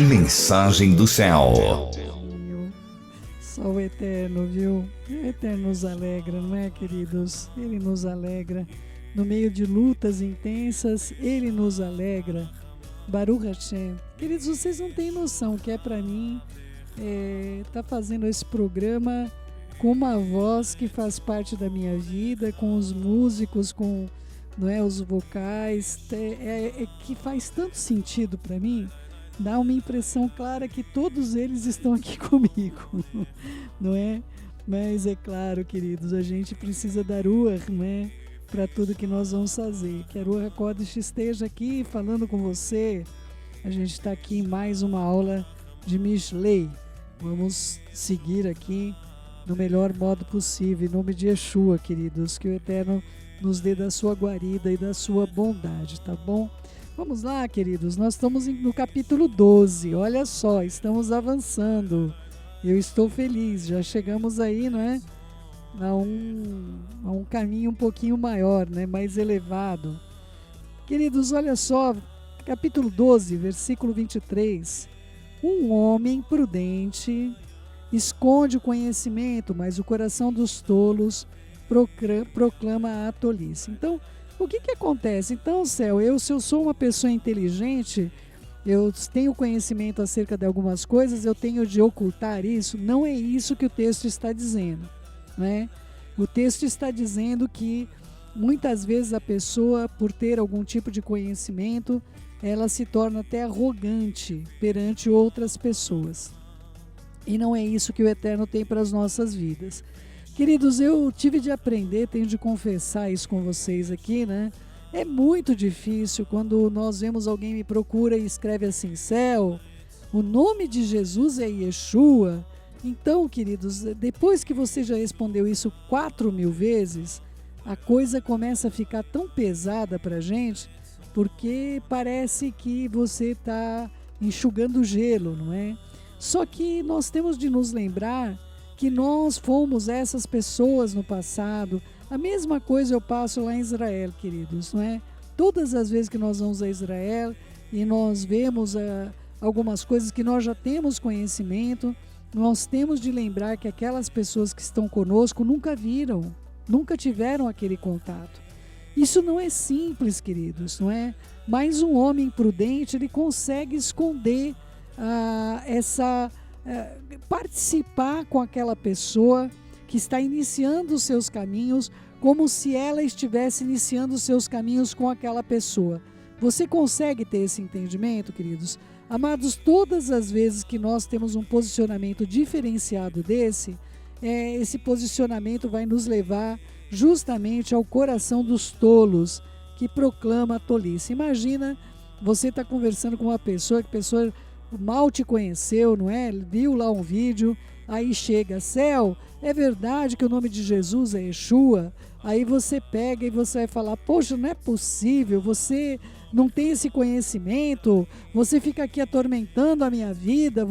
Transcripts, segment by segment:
Mensagem do céu. Só o Eterno, viu? O Eterno nos alegra, não é, queridos? Ele nos alegra. No meio de lutas intensas, Ele nos alegra. Baruch Hashem. Queridos, vocês não têm noção o que é para mim tá fazendo esse programa com uma voz que faz parte da minha vida, com os músicos, com, não é, os vocais, que faz tanto sentido para mim. Dá uma impressão clara que todos eles estão aqui comigo, não é? Mas é claro, queridos, a gente precisa dar Ruach, né, para tudo que nós vamos fazer. Que a Ruach Kodesh esteja aqui falando com você. A gente está aqui em mais uma aula de Mishlei. Vamos seguir aqui no melhor modo possível, em nome de Yeshua, queridos, que o Eterno nos dê da sua guarida e da sua bondade, tá bom? Vamos lá, queridos, nós estamos no capítulo 12, olha só, estamos avançando, eu estou feliz, já chegamos aí, não é? A um caminho um pouquinho maior, né? Mais elevado. Queridos, olha só, capítulo 12, versículo 23, um homem prudente esconde o conhecimento, mas o coração dos tolos proclama a tolice. Então, o que acontece? Então, Céu, se eu sou uma pessoa inteligente, eu tenho conhecimento acerca de algumas coisas, eu tenho de ocultar isso? Não é isso que o texto está dizendo, né? O texto está dizendo que muitas vezes a pessoa, por ter algum tipo de conhecimento, ela se torna até arrogante perante outras pessoas. E não é isso que o Eterno tem para as nossas vidas. Queridos, eu tive de aprender, tenho de confessar isso com vocês aqui, né? É muito difícil quando nós vemos alguém me procura e escreve assim, Céu, o nome de Jesus é Yeshua. Então, queridos, depois que você já respondeu isso 4.000 vezes, a coisa começa a ficar tão pesada para a gente, porque parece que você está enxugando gelo, não é? Só que nós temos de nos lembrar que nós fomos essas pessoas no passado. A mesma coisa eu passo lá em Israel, queridos, não é? Todas as vezes que nós vamos a Israel e nós vemos algumas coisas que nós já temos conhecimento, nós temos de lembrar que aquelas pessoas que estão conosco nunca viram, nunca tiveram aquele contato. Isso não é simples, queridos, não é? Mas um homem prudente, ele consegue esconder participar com aquela pessoa que está iniciando os seus caminhos, como se ela estivesse iniciando os seus caminhos com aquela pessoa. Você consegue ter esse entendimento, queridos? Amados, todas as vezes que nós temos um posicionamento diferenciado esse posicionamento vai nos levar justamente ao coração dos tolos, que proclama a tolice. Imagina, você está conversando com uma pessoa, que a pessoa mal te conheceu, não é? Viu lá um vídeo, aí chega, Céu, é verdade que o nome de Jesus é Yeshua? Aí você pega e você vai falar, poxa, não é possível, você não tem esse conhecimento, você fica aqui atormentando a minha vida,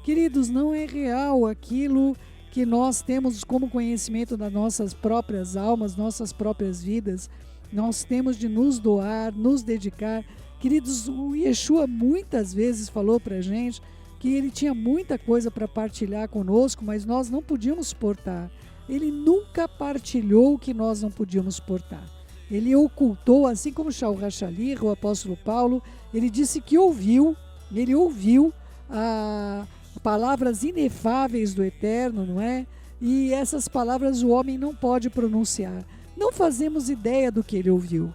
Queridos, não é real aquilo que nós temos como conhecimento das nossas próprias almas, nossas próprias vidas. Nós temos de nos doar, nos dedicar. Queridos, o Yeshua muitas vezes falou para a gente que ele tinha muita coisa para partilhar conosco, mas nós não podíamos portar. Ele nunca partilhou o que nós não podíamos portar. Ele ocultou, assim como Shaul Hashalir, o apóstolo Paulo, ele disse que ouviu palavras inefáveis do Eterno, não é? E essas palavras o homem não pode pronunciar. Não fazemos ideia do que ele ouviu.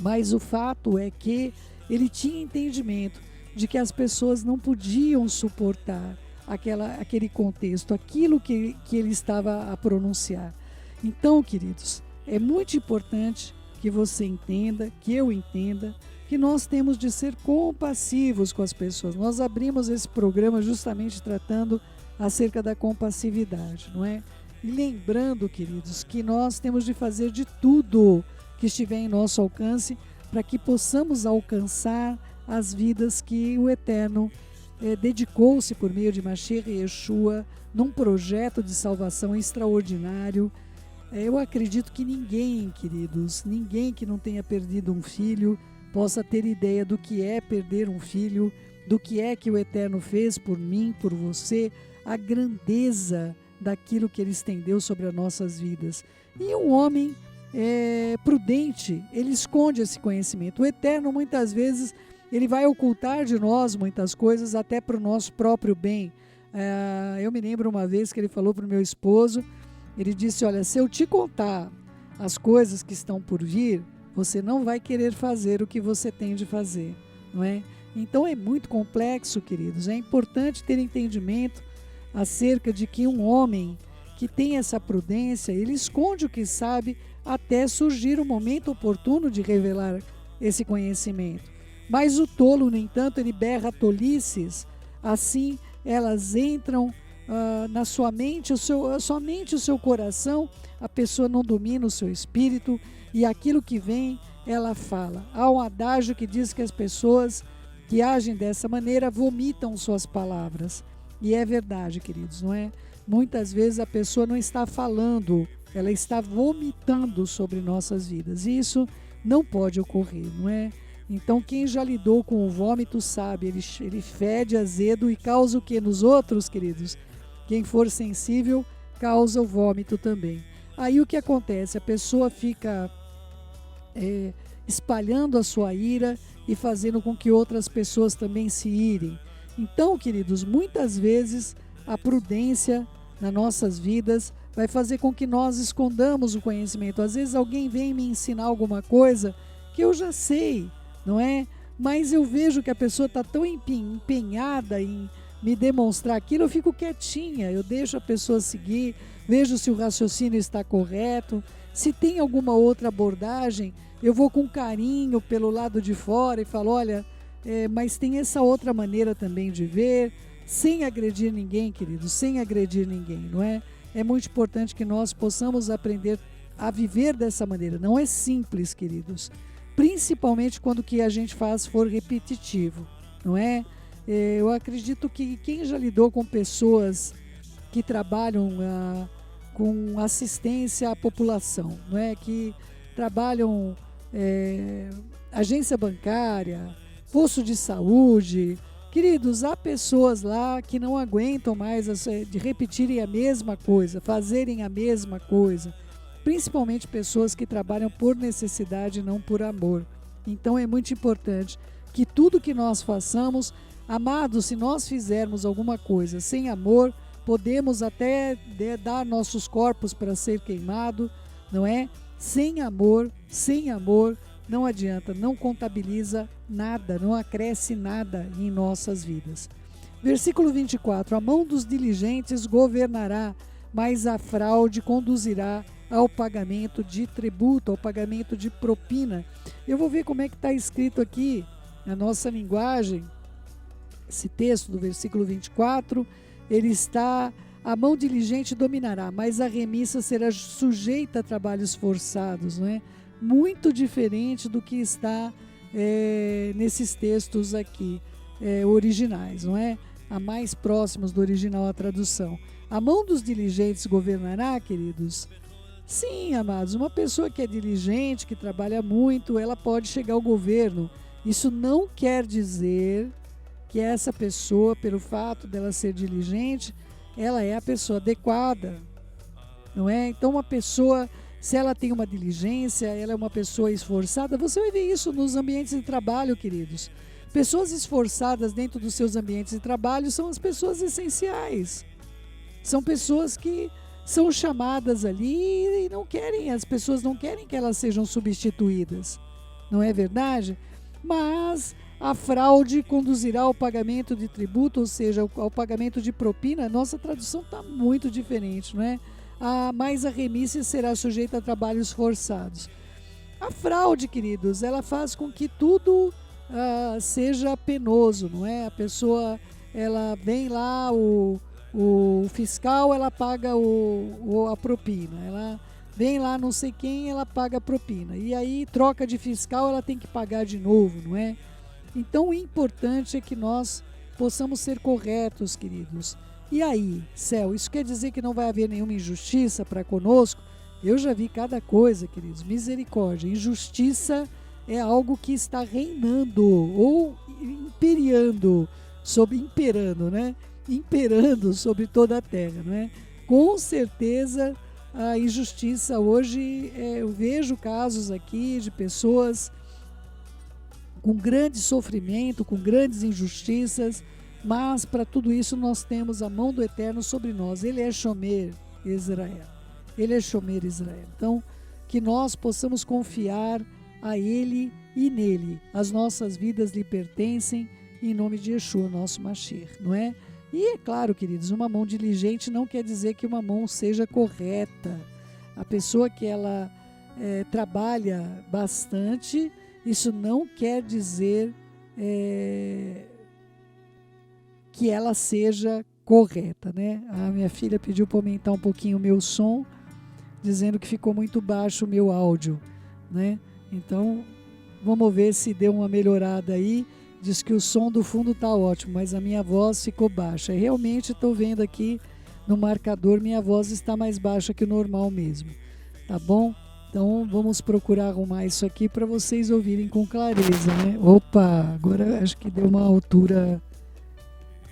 Mas o fato é que ele tinha entendimento de que as pessoas não podiam suportar aquele contexto, aquilo que ele estava a pronunciar. Então, queridos, é muito importante que você entenda, que eu entenda, que nós temos de ser compassivos com as pessoas. Nós abrimos esse programa justamente tratando acerca da compassividade, não é? E lembrando, queridos, que nós temos de fazer de tudo que estiver em nosso alcance para que possamos alcançar as vidas que o Eterno dedicou-se por meio de Mashiach e Yeshua num projeto de salvação extraordinário. Eu acredito que ninguém, queridos, ninguém que não tenha perdido um filho possa ter ideia do que é perder um filho, do que é que o Eterno fez por mim, por você, a grandeza daquilo que Ele estendeu sobre as nossas vidas. E um homem prudente, ele esconde esse conhecimento. O Eterno, muitas vezes, Ele vai ocultar de nós muitas coisas, até para o nosso próprio bem. Eu me lembro uma vez que Ele falou para o meu esposo, Ele disse, olha, se eu te contar as coisas que estão por vir, você não vai querer fazer o que você tem de fazer, não é? Então é muito complexo, queridos. É importante ter entendimento acerca de que um homem que tem essa prudência, ele esconde o que sabe até surgir o momento oportuno de revelar esse conhecimento. Mas o tolo, no entanto, ele berra tolices, assim elas entram na sua mente, somente o seu coração, a pessoa não domina o seu espírito e aquilo que vem, ela fala. Há um adágio que diz que as pessoas que agem dessa maneira vomitam suas palavras. E é verdade, queridos, não é? Muitas vezes a pessoa não está falando, ela está vomitando sobre nossas vidas. E isso não pode ocorrer, não é? Então quem já lidou com o vômito sabe, ele fede azedo e causa o que nos outros, queridos? Quem for sensível causa o vômito também. Aí o que acontece? A pessoa fica espalhando a sua ira e fazendo com que outras pessoas também se irem. Então, queridos, muitas vezes a prudência nas nossas vidas vai fazer com que nós escondamos o conhecimento. Às vezes alguém vem me ensinar alguma coisa que eu já sei, não é? Mas eu vejo que a pessoa está tão empenhada em me demonstrar aquilo, eu fico quietinha, eu deixo a pessoa seguir, vejo se o raciocínio está correto, se tem alguma outra abordagem, eu vou com carinho pelo lado de fora e falo, olha, mas tem essa outra maneira também de ver, sem agredir ninguém, queridos, sem agredir ninguém, não é? É muito importante que nós possamos aprender a viver dessa maneira. Não é simples, queridos, principalmente quando o que a gente faz for repetitivo, não é? Eu acredito que quem já lidou com pessoas que trabalham com assistência à população, não é? Que trabalham agência bancária, posto de saúde, queridos, há pessoas lá que não aguentam mais de repetirem a mesma coisa, fazerem a mesma coisa, principalmente pessoas que trabalham por necessidade e não por amor. Então é muito importante que tudo que nós façamos, amados, se nós fizermos alguma coisa sem amor, podemos até dar nossos corpos para ser queimado, não é? Sem amor, não adianta, não contabiliza nada, não acresce nada em nossas vidas. Versículo 24, a mão dos diligentes governará, mas a fraude conduzirá ao pagamento de tributo, ao pagamento de propina. Eu vou ver como é que está escrito aqui na nossa linguagem, esse texto do versículo 24, ele está, a mão diligente dominará, mas a remissa será sujeita a trabalhos forçados, não é? Muito diferente do que está nesses textos aqui, originais, não é? A mais próximos do original a tradução. A mão dos diligentes governará, queridos? Sim, amados, uma pessoa que é diligente, que trabalha muito, ela pode chegar ao governo. Isso não quer dizer que essa pessoa, pelo fato dela ser diligente, ela é a pessoa adequada, não é? Então uma pessoa, se ela tem uma diligência, ela é uma pessoa esforçada, você vai ver isso nos ambientes de trabalho, queridos. Pessoas esforçadas dentro dos seus ambientes de trabalho são as pessoas essenciais. São pessoas que são chamadas ali e não querem, as pessoas não querem que elas sejam substituídas, não é verdade? Mas a fraude conduzirá ao pagamento de tributo, ou seja, ao pagamento de propina. Nossa tradução está muito diferente, não é? Mas a remissa será sujeita a trabalhos forçados. A fraude, queridos, ela faz com que tudo seja penoso, não é? A pessoa, ela vem lá, o fiscal, ela paga a propina, ela vem lá não sei quem, ela paga a propina, e aí troca de fiscal, ela tem que pagar de novo, não é? Então o importante é que nós possamos ser corretos, queridos. E aí, céu, isso quer dizer que não vai haver nenhuma injustiça para conosco? Eu já vi cada coisa, queridos, misericórdia. Injustiça é algo que está reinando ou imperando sobre toda a terra, não é? Com certeza a injustiça hoje, eu vejo casos aqui de pessoas com grande sofrimento, com grandes injustiças, mas para tudo isso nós temos a mão do Eterno sobre nós. Ele é Shomer Israel. Ele é Shomer Israel. Então, que nós possamos confiar a Ele e nele. As nossas vidas lhe pertencem, em nome de Yeshua, nosso Mashiach, não é? E é claro, queridos, uma mão diligente não quer dizer que uma mão seja correta. A pessoa que ela trabalha bastante, isso não quer dizer que ela seja correta, né? A minha filha pediu para aumentar um pouquinho o meu som, dizendo que ficou muito baixo o meu áudio, né? Então, vamos ver se deu uma melhorada aí. Diz que o som do fundo está ótimo, mas a minha voz ficou baixa. E realmente estou vendo aqui no marcador, minha voz está mais baixa que o normal mesmo, tá bom? Então, vamos procurar arrumar isso aqui para vocês ouvirem com clareza, né? Opa, agora acho que deu uma altura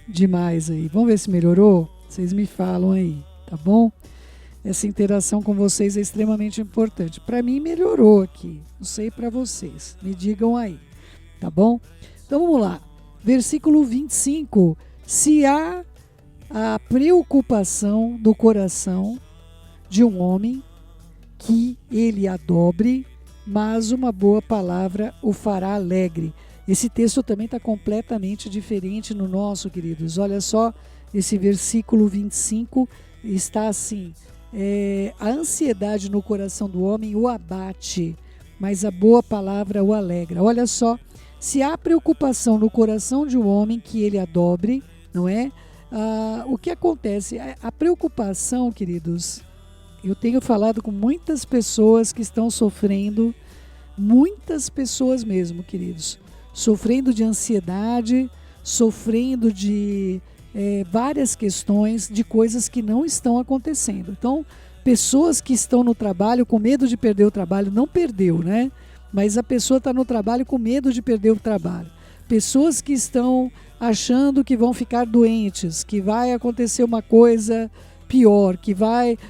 demais aí. Vamos ver se melhorou? Vocês me falam aí, tá bom? Essa interação com vocês é extremamente importante. Para mim melhorou aqui, não sei para vocês. Me digam aí, tá bom? Então vamos lá. Versículo 25. Se há a preocupação do coração de um homem, que ele a dobre, mas uma boa palavra o fará alegre. Esse texto também está completamente diferente no nosso, queridos. Olha só, esse versículo 25 está assim: a ansiedade no coração do homem o abate, mas a boa palavra o alegra. Olha só, se há preocupação no coração de um homem, que ele a dobre, não é? O que acontece? A preocupação, queridos, eu tenho falado com muitas pessoas que estão sofrendo, muitas pessoas mesmo, queridos, sofrendo de ansiedade, sofrendo de várias questões, de coisas que não estão acontecendo. Então, pessoas que estão no trabalho com medo de perder o trabalho, não perdeu, né? Mas a pessoa está no trabalho com medo de perder o trabalho. Pessoas que estão achando que vão ficar doentes, que vai acontecer uma coisa pior,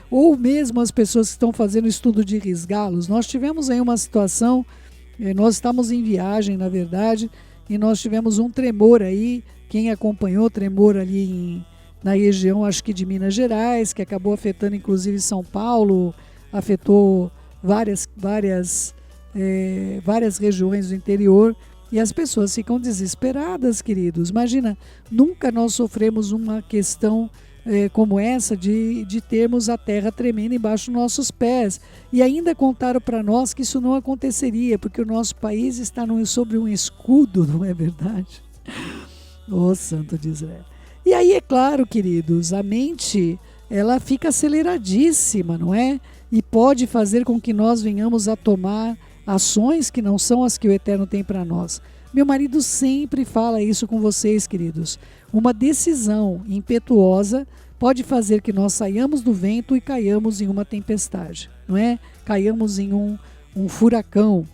ou mesmo as pessoas que estão fazendo estudo de risgá-los. Nós tivemos aí uma situação, nós estávamos em viagem, na verdade, e nós tivemos um tremor aí, quem acompanhou, tremor ali na região, acho que de Minas Gerais, que acabou afetando inclusive São Paulo, afetou várias regiões do interior, e as pessoas ficam desesperadas, queridos. Imagina, nunca nós sofremos uma questão como essa de termos a terra tremendo embaixo dos nossos pés, e ainda contaram para nós que isso não aconteceria, porque o nosso país está sobre um escudo, não é verdade? Ô Santo de Israel. E aí, é claro, queridos, a mente, ela fica aceleradíssima, não é? E pode fazer com que nós venhamos a tomar ações que não são as que o Eterno tem para nós. Meu marido sempre fala isso com vocês, queridos. Uma decisão impetuosa pode fazer que nós saiamos do vento e caiamos em uma tempestade, não é? Caiamos em um furacão.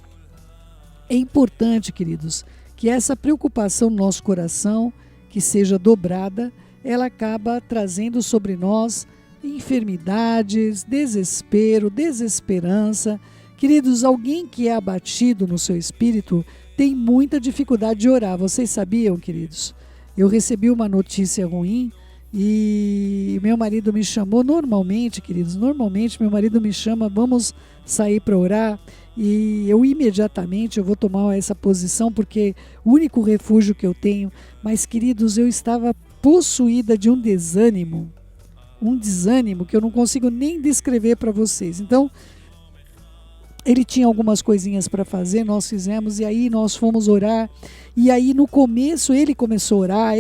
É importante, queridos, que essa preocupação no nosso coração, que seja dobrada, ela acaba trazendo sobre nós enfermidades, desespero, desesperança. Queridos, alguém que é abatido no seu espírito tem muita dificuldade de orar. Vocês sabiam, queridos? Eu recebi uma notícia ruim e meu marido me chamou normalmente, queridos. Normalmente meu marido me chama, vamos sair para orar, e eu imediatamente vou tomar essa posição porque o único refúgio que eu tenho. Mas, queridos, eu estava possuída de um desânimo que eu não consigo nem descrever para vocês. Então, ele tinha algumas coisinhas para fazer, nós fizemos, e aí nós fomos orar. E aí no começo ele começou a orar,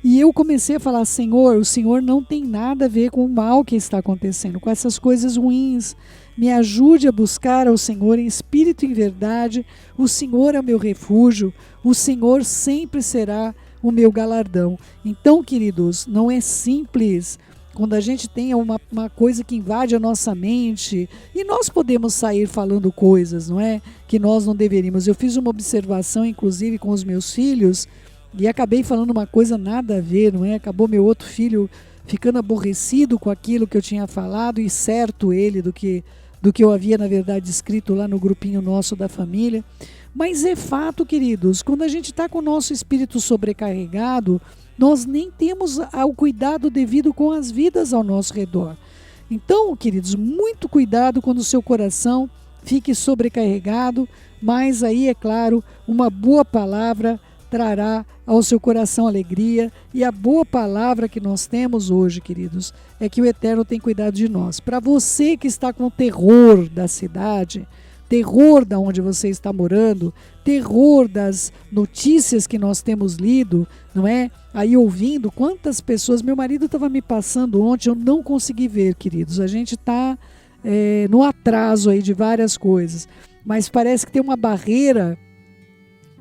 e eu comecei a falar: Senhor, o Senhor não tem nada a ver com o mal que está acontecendo, com essas coisas ruins. Me ajude a buscar ao Senhor em espírito e em verdade. O Senhor é o meu refúgio, o Senhor sempre será o meu galardão. Então, queridos, não é simples quando a gente tem uma coisa que invade a nossa mente, e nós podemos sair falando coisas, não é? Que nós não deveríamos. Eu fiz uma observação, inclusive, com os meus filhos, e acabei falando uma coisa nada a ver, não é? Acabou meu outro filho ficando aborrecido com aquilo que eu tinha falado, e certo ele do que eu havia, na verdade, escrito lá no grupinho nosso da família. Mas é fato, queridos, quando a gente está com o nosso espírito sobrecarregado, nós nem temos o cuidado devido com as vidas ao nosso redor. Então, queridos, muito cuidado quando o seu coração fique sobrecarregado, mas aí, é claro, uma boa palavra trará ao seu coração alegria, e a boa palavra que nós temos hoje, queridos, é que o Eterno tem cuidado de nós. Para você que está com terror da cidade, terror da onde você está morando, terror das notícias que nós temos lido, não é? Aí ouvindo, quantas pessoas, meu marido estava me passando ontem, eu não consegui ver, queridos, a gente está no atraso aí de várias coisas, mas parece que tem uma barreira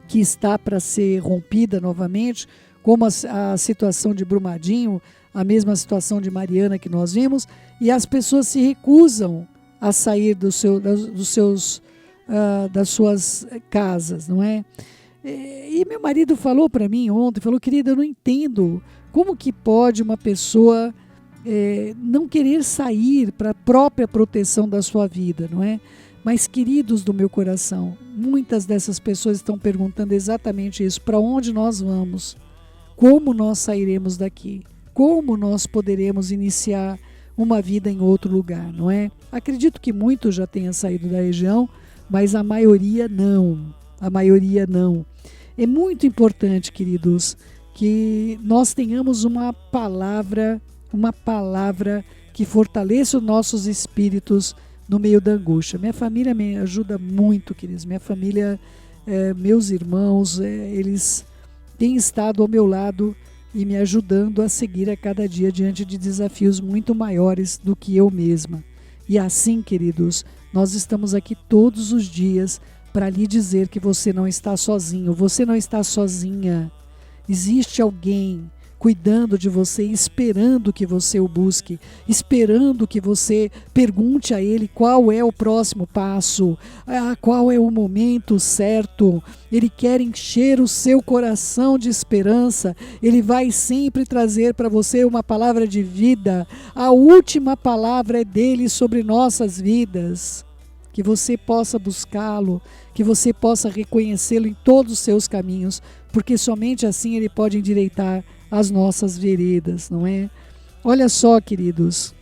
que está para ser rompida novamente, como a situação de Brumadinho, a mesma situação de Mariana que nós vimos, e as pessoas se recusam a sair das suas casas, não é? E meu marido falou para mim ontem, falou, querida, eu não entendo como que pode uma pessoa não querer sair para a própria proteção da sua vida, não é? Mas, queridos do meu coração, muitas dessas pessoas estão perguntando exatamente isso: para onde nós vamos? Como nós sairemos daqui? Como nós poderemos iniciar uma vida em outro lugar, não é? Acredito que muitos já tenham saído da região, mas a maioria não. A maioria não. É muito importante, queridos, que nós tenhamos uma palavra que fortaleça os nossos espíritos no meio da angústia. Minha família me ajuda muito, queridos. Minha família, meus irmãos, eles têm estado ao meu lado e me ajudando a seguir a cada dia diante de desafios muito maiores do que eu mesma. E assim, queridos, nós estamos aqui todos os dias para lhe dizer que você não está sozinho, você não está sozinha. Existe alguém cuidando de você, esperando que você o busque, esperando que você pergunte a ele qual é o próximo passo, qual é o momento certo. Ele quer encher o seu coração de esperança, ele vai sempre trazer para você uma palavra de vida. A última palavra é dele sobre nossas vidas. Que você possa buscá-lo, que você possa reconhecê-lo em todos os seus caminhos, porque somente assim ele pode endireitar as nossas veredas, não é? Olha só, queridos,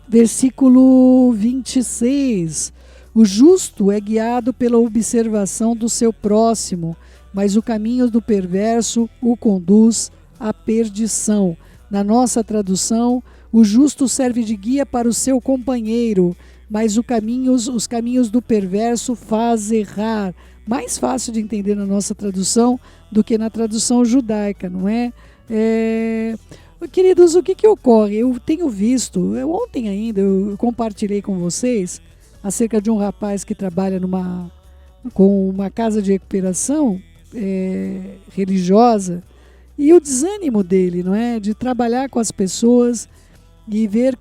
versículo 26, o justo é guiado pela observação do seu próximo, mas o caminho do perverso o conduz à perdição. Na nossa tradução, o justo serve de guia para o seu companheiro, mas os caminhos do perverso faz errar. Mais fácil de entender na nossa tradução do que na tradução judaica, não é? Queridos, o que ocorre? Eu tenho visto, ontem ainda eu compartilhei com vocês acerca de um rapaz que trabalha com uma casa de recuperação religiosa, e o desânimo dele, não é? De trabalhar com as pessoas e ver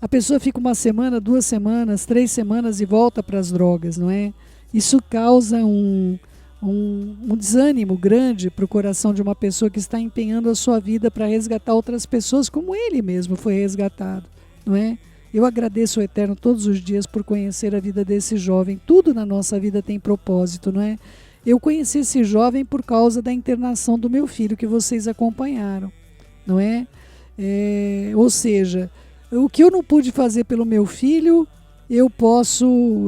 a pessoa fica 1 semana, 2 semanas, 3 semanas e volta para as drogas, não é? Isso causa um desânimo grande para o coração de uma pessoa que está empenhando a sua vida para resgatar outras pessoas, como ele mesmo foi resgatado, não é? Eu agradeço ao Eterno todos os dias por conhecer a vida desse jovem. Tudo na nossa vida tem propósito, não é? Eu conheci esse jovem por causa da internação do meu filho, que vocês acompanharam, não é? Ou seja, o que eu não pude fazer pelo meu filho, eu posso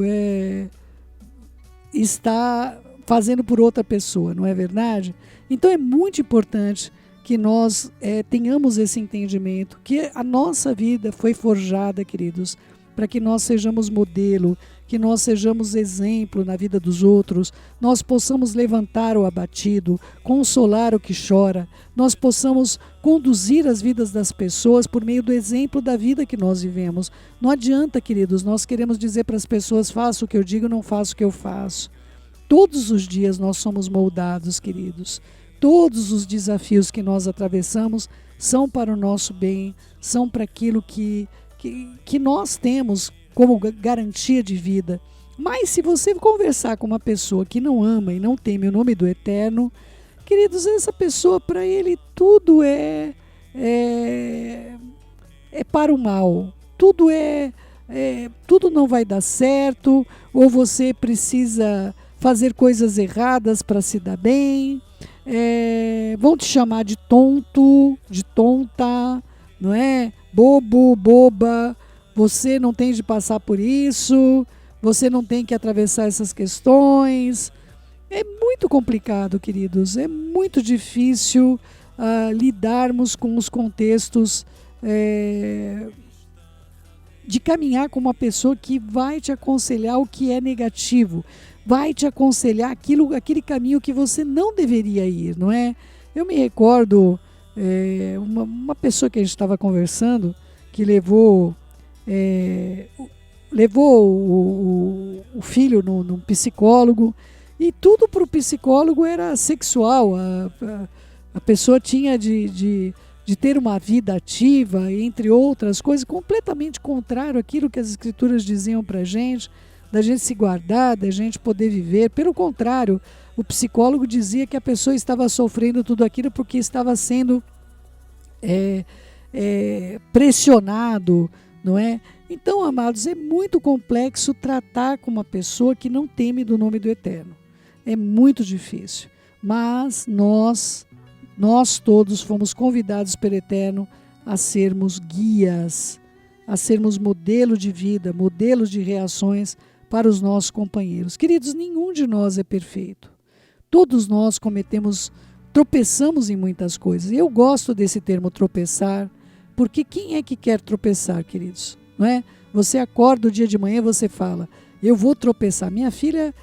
estar fazendo por outra pessoa, não é verdade? Então é muito importante que nós tenhamos esse entendimento, que a nossa vida foi forjada, queridos, para que nós sejamos modelo, que nós sejamos exemplo na vida dos outros, nós possamos levantar o abatido, consolar o que chora, nós possamos conduzir as vidas das pessoas por meio do exemplo da vida que nós vivemos. Não adianta, queridos, nós queremos dizer para as pessoas, faça o que eu digo, não faça o que eu faço. Todos os dias nós somos moldados, queridos. Todos os desafios que nós atravessamos são para o nosso bem, são para aquilo que nós temos como garantia de vida. Mas se você conversar com uma pessoa que não ama e não teme o nome do Eterno, queridos, essa pessoa, para ele, tudo é para o mal. Tudo não vai dar certo, ou você precisa fazer coisas erradas para se dar bem. Vão te chamar de tonto, de tonta, não é? Bobo, boba. Você não tem de passar por isso. Você não tem que atravessar essas questões. É muito complicado, queridos. É muito difícil lidarmos com os contextos de caminhar com uma pessoa que vai te aconselhar o que é negativo, vai te aconselhar aquele caminho que você não deveria ir, não é? Eu me recordo uma pessoa que a gente estava conversando, que levou o filho num psicólogo, e tudo para o psicólogo era sexual. A pessoa tinha de ter uma vida ativa, entre outras coisas, completamente contrário àquilo que as escrituras diziam para a gente, da gente se guardar, da gente poder viver. Pelo contrário, o psicólogo dizia que a pessoa estava sofrendo tudo aquilo porque estava sendo pressionado, não é? Então, amados, é muito complexo tratar com uma pessoa que não teme do nome do Eterno. É muito difícil, mas nós todos fomos convidados pelo Eterno a sermos guias, a sermos modelo de vida, modelos de reações para os nossos companheiros. Queridos, nenhum de nós é perfeito. Todos nós tropeçamos em muitas coisas. Eu gosto desse termo tropeçar, porque quem é que quer tropeçar, queridos? Não é? Você acorda o dia de manhã e você fala, eu vou tropeçar. Minha filha,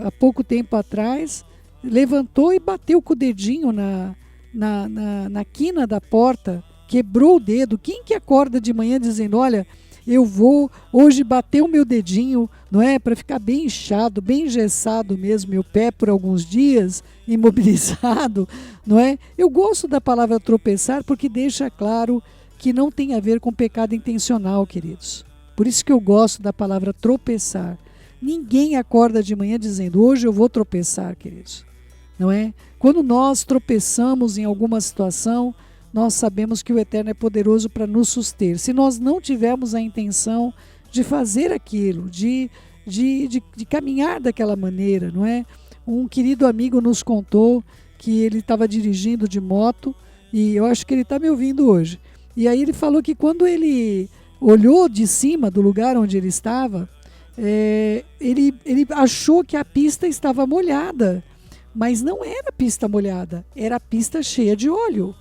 há pouco tempo atrás, levantou e bateu com o dedinho na quina da porta, quebrou o dedo. Quem que acorda de manhã dizendo, olha, eu vou hoje bater o meu dedinho, não é, para ficar bem inchado, bem engessado mesmo, meu pé por alguns dias, imobilizado, não é? Eu gosto da palavra tropeçar porque deixa claro que não tem a ver com pecado intencional, queridos. Por isso que eu gosto da palavra tropeçar. Ninguém acorda de manhã dizendo, hoje eu vou tropeçar, queridos. Não é? Quando nós tropeçamos em alguma situação, nós sabemos que o Eterno é poderoso para nos suster. Se nós não tivermos a intenção de fazer aquilo, de caminhar daquela maneira, não é? Um querido amigo nos contou que ele estava dirigindo de moto, e eu acho que ele está me ouvindo hoje. E aí ele falou que quando ele olhou de cima do lugar onde ele estava, ele achou que a pista estava molhada. Mas não era pista molhada, era a pista cheia de óleo.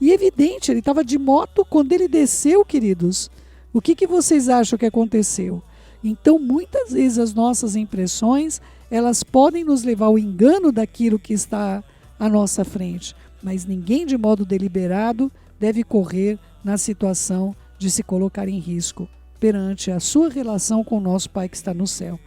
E evidente, ele estava de moto, quando ele desceu, queridos, o que vocês acham que aconteceu? Então, muitas vezes as nossas impressões, elas podem nos levar ao engano daquilo que está à nossa frente. Mas ninguém, de modo deliberado, deve correr na situação de se colocar em risco perante a sua relação com o nosso Pai que está no céu.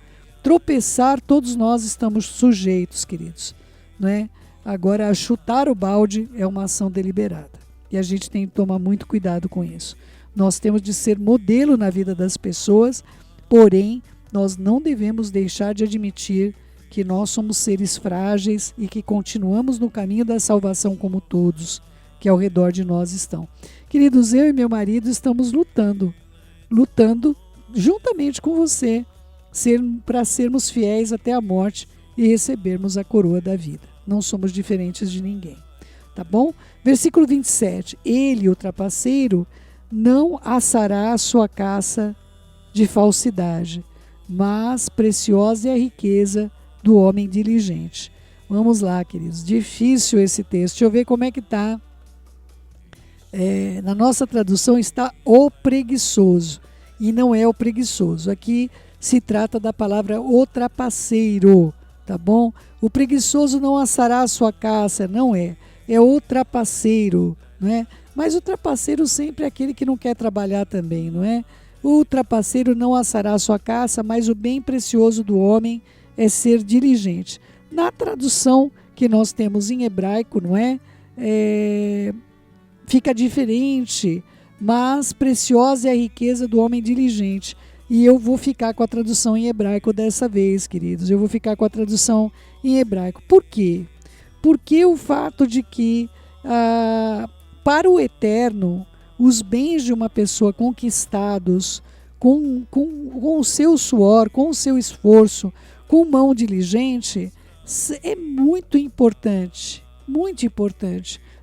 Tropeçar, todos nós estamos sujeitos, queridos, né? Agora, chutar o balde é uma ação deliberada. E a gente tem que tomar muito cuidado com isso. Nós temos de ser modelo na vida das pessoas, porém, nós não devemos deixar de admitir que nós somos seres frágeis e que continuamos no caminho da salvação como todos que ao redor de nós estão. Queridos, eu e meu marido estamos lutando juntamente com você, para sermos fiéis até a morte e recebermos a coroa da vida. Não somos diferentes de ninguém, tá bom? Versículo 27, ele, o trapaceiro, não assará a sua caça de falsidade, mas preciosa é a riqueza do homem diligente. Vamos lá, queridos, difícil esse texto. Deixa eu ver como é que está. Na nossa tradução está o preguiçoso, e não é o preguiçoso. Aqui se trata da palavra o trapaceiro, tá bom? O preguiçoso não assará a sua caça, não é. É o trapaceiro, não é? Mas o trapaceiro sempre é aquele que não quer trabalhar também, não é? O trapaceiro não assará a sua caça, mas o bem precioso do homem é ser diligente. Na tradução que nós temos em hebraico, não é? fica diferente, mas preciosa é a riqueza do homem diligente. E eu vou ficar com a tradução em hebraico dessa vez, queridos. Eu vou ficar com a tradução em hebraico. Por quê? Porque o fato de que, para o eterno, os bens de uma pessoa conquistados com o seu suor, com o seu esforço, com mão diligente, é muito importante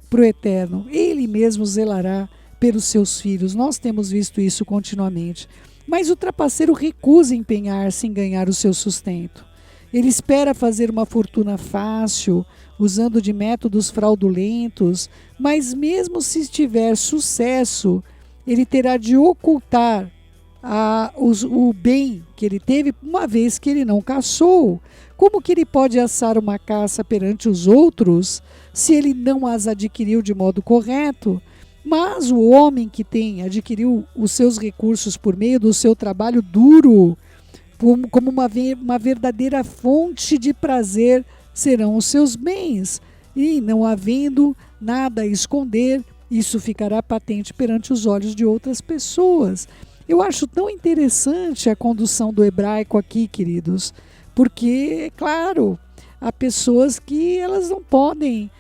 para o eterno. Ele mesmo zelará pelos seus filhos. Nós temos visto isso continuamente. Mas o trapaceiro recusa empenhar-se em ganhar o seu sustento. Ele espera fazer uma fortuna fácil, usando de métodos fraudulentos, mas mesmo se tiver sucesso, ele terá de ocultar o bem que ele teve, uma vez que ele não caçou. Como que ele pode assar uma caça perante os outros, se ele não as adquiriu de modo correto? Mas o homem que adquiriu os seus recursos por meio do seu trabalho duro, como uma verdadeira fonte de prazer, serão os seus bens. E não havendo nada a esconder, isso ficará patente perante os olhos de outras pessoas. Eu acho tão interessante a condução do hebraico aqui, queridos, porque, é claro, há pessoas que elas não podem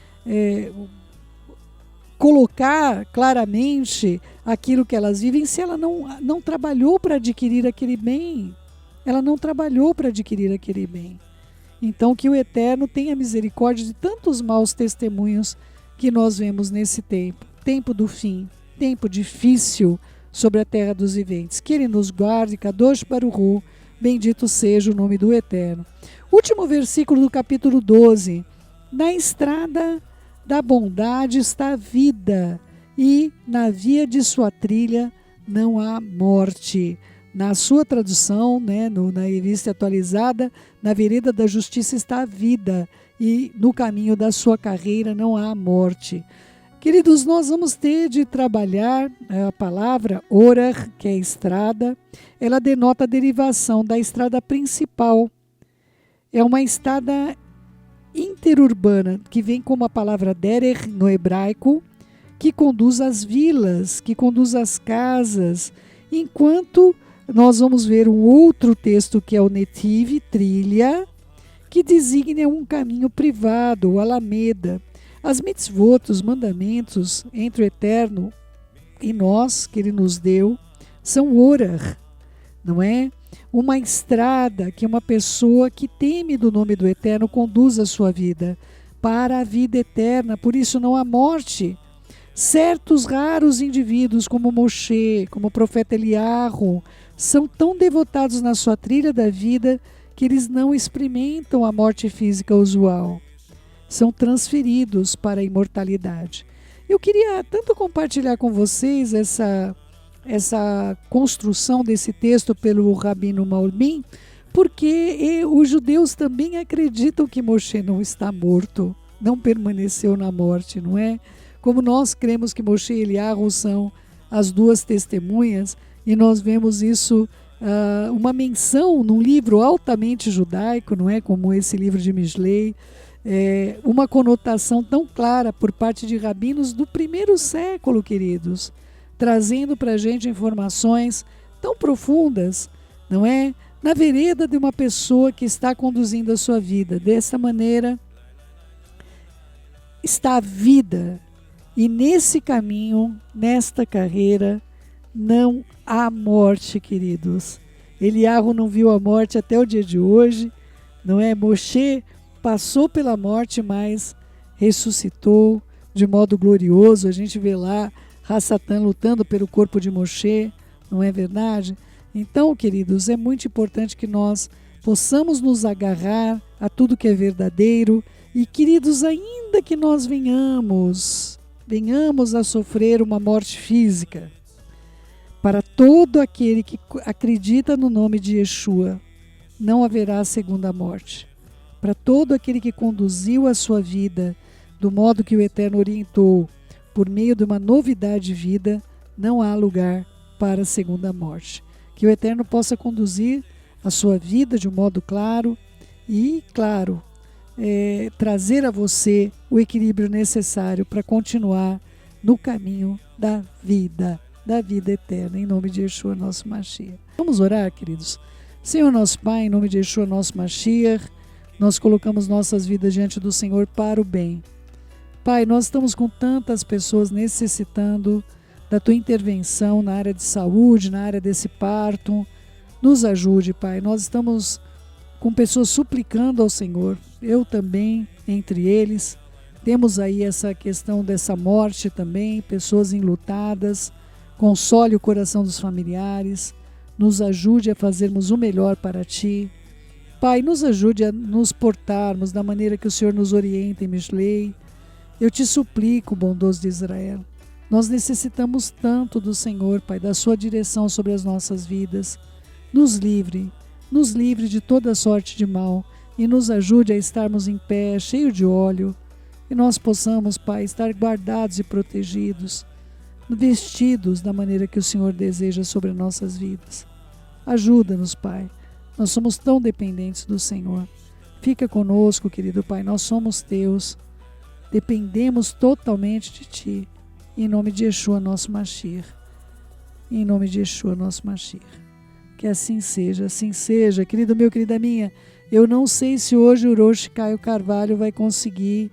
colocar claramente aquilo que elas vivem se ela não trabalhou para adquirir aquele bem. Ela não trabalhou para adquirir aquele bem. Então que o Eterno tenha misericórdia de tantos maus testemunhos que nós vemos nesse tempo do fim, tempo difícil sobre a terra dos viventes. Que Ele nos guarde, Kadosh Baruch Hu, bendito seja o nome do Eterno. Último versículo do capítulo 12. Na estrada da bondade está a vida, e na via de sua trilha não há morte. Na sua tradução, na revista atualizada, na vereda da justiça está a vida, e no caminho da sua carreira não há morte. Queridos, nós vamos ter de trabalhar a palavra orar, que é estrada. Ela denota a derivação da estrada principal. É uma estrada interurbana, que vem como a palavra derer no hebraico, que conduz às vilas, que conduz às casas, enquanto nós vamos ver um outro texto que é o netiv, trilha, que designa um caminho privado, ou alameda. As mitzvot, os mandamentos entre o Eterno e nós, que Ele nos deu, são orar, não é? Uma estrada que uma pessoa que teme do nome do Eterno conduz a sua vida para a vida eterna, por isso não há morte. Certos raros indivíduos como Moshe, como o profeta Eliarro, são tão devotados na sua trilha da vida que eles não experimentam a morte física usual. São transferidos para a imortalidade. Eu queria tanto compartilhar com vocês essa construção desse texto pelo Rabino Maulmin, porque os judeus também acreditam que Moshe não está morto, não permaneceu na morte, não é? Como nós cremos que Moshe e Eliarro são as duas testemunhas, e nós vemos isso, uma menção num livro altamente judaico, não é? Como esse livro de Mishlei, uma conotação tão clara por parte de rabinos do primeiro século, queridos, trazendo para a gente informações tão profundas, não é? Na vereda de uma pessoa que está conduzindo a sua vida. Dessa maneira, está a vida. E nesse caminho, nesta carreira, não há morte, queridos. Eliarro não viu a morte até o dia de hoje, não é? Moshe passou pela morte, mas ressuscitou de modo glorioso. A gente vê lá Hassatan lutando pelo corpo de Moshe, não é verdade? Então, queridos, é muito importante que nós possamos nos agarrar a tudo que é verdadeiro. E, queridos, ainda que nós venhamos a sofrer uma morte física, para todo aquele que acredita no nome de Yeshua, não haverá segunda morte. Para todo aquele que conduziu a sua vida do modo que o Eterno orientou, por meio de uma novidade de vida, não há lugar para a segunda morte. Que o Eterno possa conduzir a sua vida de um modo claro e, claro, trazer a você o equilíbrio necessário para continuar no caminho da vida eterna, em nome de Yeshua, nosso Mashiach. Vamos orar, queridos? Senhor nosso Pai, em nome de Yeshua, nosso Mashiach, nós colocamos nossas vidas diante do Senhor para o bem. Pai, nós estamos com tantas pessoas necessitando da Tua intervenção na área de saúde, na área desse parto. Nos ajude, Pai. Nós estamos com pessoas suplicando ao Senhor, eu também, entre eles. Temos aí essa questão dessa morte também, pessoas enlutadas. Console o coração dos familiares. Nos ajude a fazermos o melhor para Ti. Pai, nos ajude a nos portarmos da maneira que o Senhor nos orienta em Mishlei. Eu Te suplico, bondoso de Israel, nós necessitamos tanto do Senhor, Pai, da Sua direção sobre as nossas vidas. Nos livre de toda sorte de mal e nos ajude a estarmos em pé, cheio de óleo, e nós possamos, Pai, estar guardados e protegidos, vestidos da maneira que o Senhor deseja sobre nossas vidas. Ajuda-nos, Pai, nós somos tão dependentes do Senhor. Fica conosco, querido Pai, nós somos Teus. Dependemos totalmente de Ti, em nome de Yeshua, nosso Mashiach. Em nome de Yeshua, nosso Mashiach. Que assim seja. Querido meu, querida minha, eu não sei se hoje o Rosh Caio Carvalho vai conseguir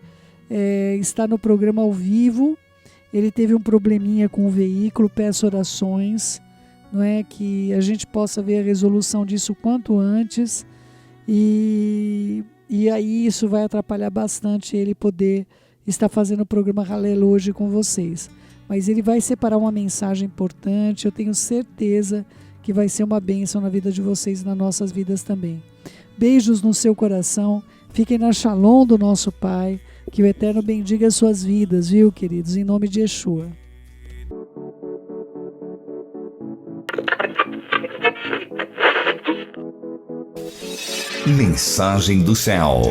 estar no programa ao vivo. Ele teve um probleminha com o veículo, peço orações, não é, que a gente possa ver a resolução disso o quanto antes, e aí isso vai atrapalhar bastante ele poder estar fazendo o programa Halel hoje com vocês. Mas ele vai separar uma mensagem importante, eu tenho certeza que vai ser uma bênção na vida de vocês e nas nossas vidas também. Beijos no seu coração, fiquem na Shalom do nosso Pai, que o Eterno bendiga as suas vidas, viu, queridos, em nome de Yeshua. Mensagem do céu.